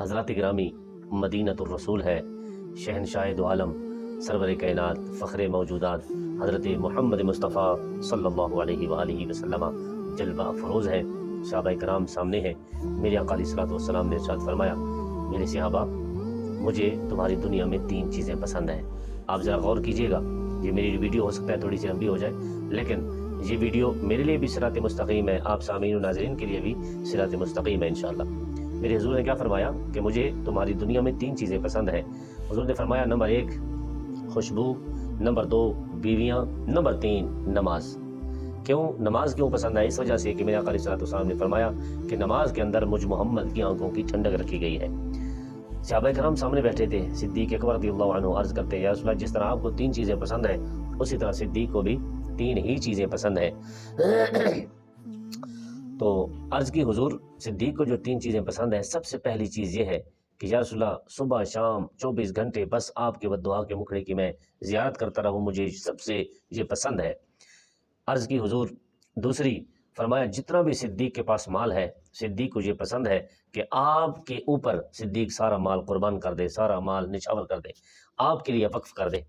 حضرات گرامی، مدینۃ الرسول ہے، شہنشاہ دو عالم، سرور کائنات، فخر موجودات حضرت محمد مصطفیٰ صلی اللہ علیہ وآلہ وسلم جلوہ افروز ہے۔ صحابہ کرام سامنے ہیں۔ میرے آقا علیہ الصلوۃ والسلام نے ارشاد فرمایا، میرے صحابہ، مجھے تمہاری دنیا میں 3 چیزیں پسند ہیں۔ آپ ذرا غور کیجئے گا، یہ میری ویڈیو ہو سکتا ہے تھوڑی سی لمبی ہو جائے، لیکن یہ ویڈیو میرے لیے بھی صراط مستقیم ہے، آپ سامعین و ناظرین کے لیے بھی صراط مستقیم ہے انشاءاللہ۔ میرے حضور نے کیا فرمایا کہ مجھے تمہاری دنیا میں 3 چیزیں پسند ہیں۔ حضور نے فرمایا، نمبر 1 خوشبو، نمبر 2 بیویاں، نمبر 3 نماز۔ کیوں نماز کیوں پسند ہے؟ اس وجہ سے کہ میرے آقا علیہ السلام نے فرمایا کہ نماز کے اندر مجھ محمد کی آنکھوں کی ٹھنڈک رکھی گئی ہے۔ صحابہ کرام سامنے بیٹھے تھے، صدیق اکبر رضی اللہ عنہ عرض کرتے ہیں، یا رسول اللہ، جس طرح آپ کو 3 چیزیں پسند ہیں، اسی طرح صدیق کو بھی 3 ہی چیزیں پسند ہیں۔ تو عرض کی، حضور، صدیق کو جو 3 چیزیں پسند ہیں، سب سے پہلی چیز یہ ہے کہ یا رسول اللہ، صبح شام 24 گھنٹے بس آپ کے بددعا کے مکھڑے کی میں زیارت کرتا رہوں، مجھے سب سے یہ پسند ہے۔ عرض کی، حضور، دوسری، فرمایا جتنا بھی صدیق کے پاس مال ہے، صدیق کو یہ پسند ہے کہ آپ کے اوپر صدیق سارا مال قربان کر دے، سارا مال نچھاور کر دے، آپ کے لیے وقف کر دے۔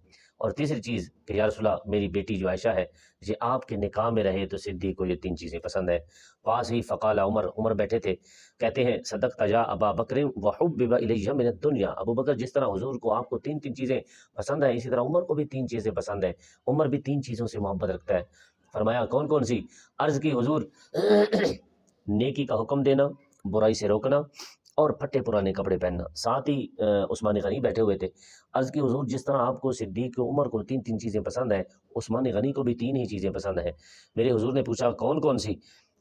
اور تیسری چیز کہ یا رسول اللہ، میری بیٹی جو عائشہ ہے، یہ آپ کے نکاح میں رہے تو صدیق کو یہ 3 چیزیں پسند ہے۔ پاس ہی فقال عمر بیٹھے تھے، کہتے ہیں، صدقت یا ابا بکر وحبب الی من الدنیا، ابو بکر، جس طرح حضور کو آپ کو 3 چیزیں پسند ہیں، اسی طرح عمر کو بھی 3 چیزیں پسند ہیں۔ عمر بھی 3 چیزوں سے محبت رکھتا ہے۔ فرمایا کون کون سی؟ عرض کی، حضور، نیکی کا حکم دینا، برائی سے روکنا، اور پھٹے پرانے کپڑے پہننا۔ ساتھ ہی عثمان غنی بیٹھے ہوئے تھے۔ عرض کی، حضور، جس طرح آپ کو صدیق کو، عمر کو 3 چیزیں پسند ہیں، عثمان غنی کو بھی 3 ہی چیزیں پسند ہیں۔ میرے حضور نے پوچھا کون کون سی؟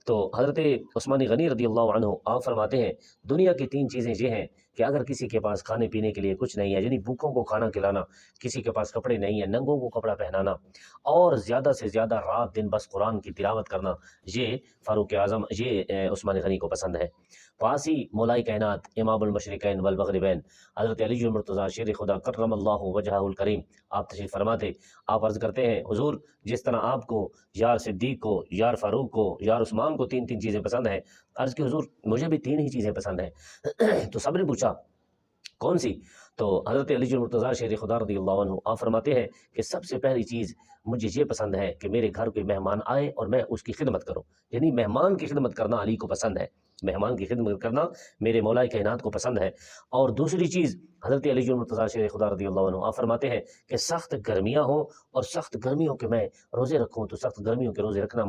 تو حضرت عثمان غنی رضی اللہ عنہ آپ فرماتے ہیں، دنیا کی 3 چیزیں یہ ہیں کہ اگر کسی کے پاس کھانے پینے کے لیے کچھ نہیں ہے، یعنی بھوکوں کو کھانا کھلانا، کسی کے پاس کپڑے نہیں ہیں، ننگوں کو کپڑا پہنانا، اور زیادہ سے زیادہ رات دن بس قرآن کی تلاوت کرنا، یہ فاروق اعظم، یہ عثمان غنی کو پسند ہے۔ پاس ہی مولا کائنات، امام المشرقین والمغربین، حضرت علی المرتضیٰ شیر خدا کرم اللہ وجہہ الکریم، آپ تشریف فرماتے، آپ عرض کرتے ہیں، حضور، جس طرح آپ کو، یار صدیق کو، یار فاروق کو، یار عثمان کو 3 چیزیں پسند ہیں، عرض کی، حضور، مجھے بھی 3 ہی چیزیں پسند ہیں۔ تو سب نے پوچھا کون سی؟ تو حضرت علی المرتضیٰ شیر خدا رضی اللہ عنہ آپ فرماتے ہیں کہ سب سے پہلی چیز مجھے یہ پسند ہے کہ میرے گھر کوئی مہمان آئے اور میں اس کی خدمت کروں، یعنی مہمان کی خدمت کرنا علی کو پسند ہے، مہمان کی خدمت کرنا میرے مولا کائنات کو پسند ہے۔ اور دوسری چیز، حضرت علی المرتضیٰ شیر خدا رضی اللہ عنہ آپ فرماتے ہیں کہ سخت گرمیاں ہوں اور سخت گرمیوں کے میں روزے رکھوں، تو سخت گرمیوں کے روزے رکھنا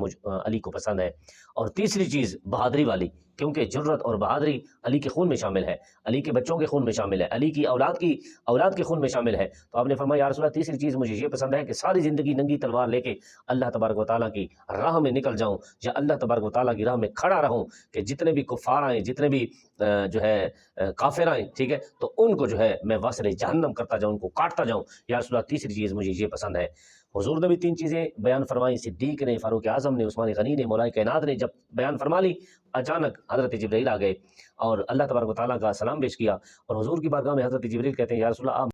علی کو پسند ہے۔ اور تیسری چیز بہادری والی، کیونکہ جرت اور بہادری علی کے خون میں شامل ہے، علی کے بچوں کے خون میں شامل ہے، علی کی اولاد کے خون میں شامل ہے۔ تو آپ نے فرمایا، یا رسول اللہ، تیسری چیز مجھے یہ پسند ہے کہ ساری زندگی ننگی تلوار لے کے اللہ تبارک و تعالیٰ کی راہ میں نکل جاؤں، یا اللہ تبارک و تعالیٰ کی راہ میں کھڑا رہوں، کہ جتنے بھی کفار آئیں، جتنے بھی جو ہے کافر آئیں، ٹھیک ہے، تو ان کو جو ہے میں وصل جہنم کرتا جاؤں، ان کو کاٹتا جاؤں۔ یا رسول اللہ، تیسری چیز مجھے یہ پسند ہے۔ حضور نے بھی 3 چیزیں بیان فرمائی، صدیق نے، فاروق اعظم نے، عثمان غنی نے، مولا کائنات نے جب بیان فرما لی، اچانک حضرت جبرائیل آ گئے اور اللہ تبارک و تعالیٰ کا سلام پیش کیا، اور حضور کی بارگاہ میں حضرت جبرائیل کہتے ہیں، یا رسول اللہ، آپ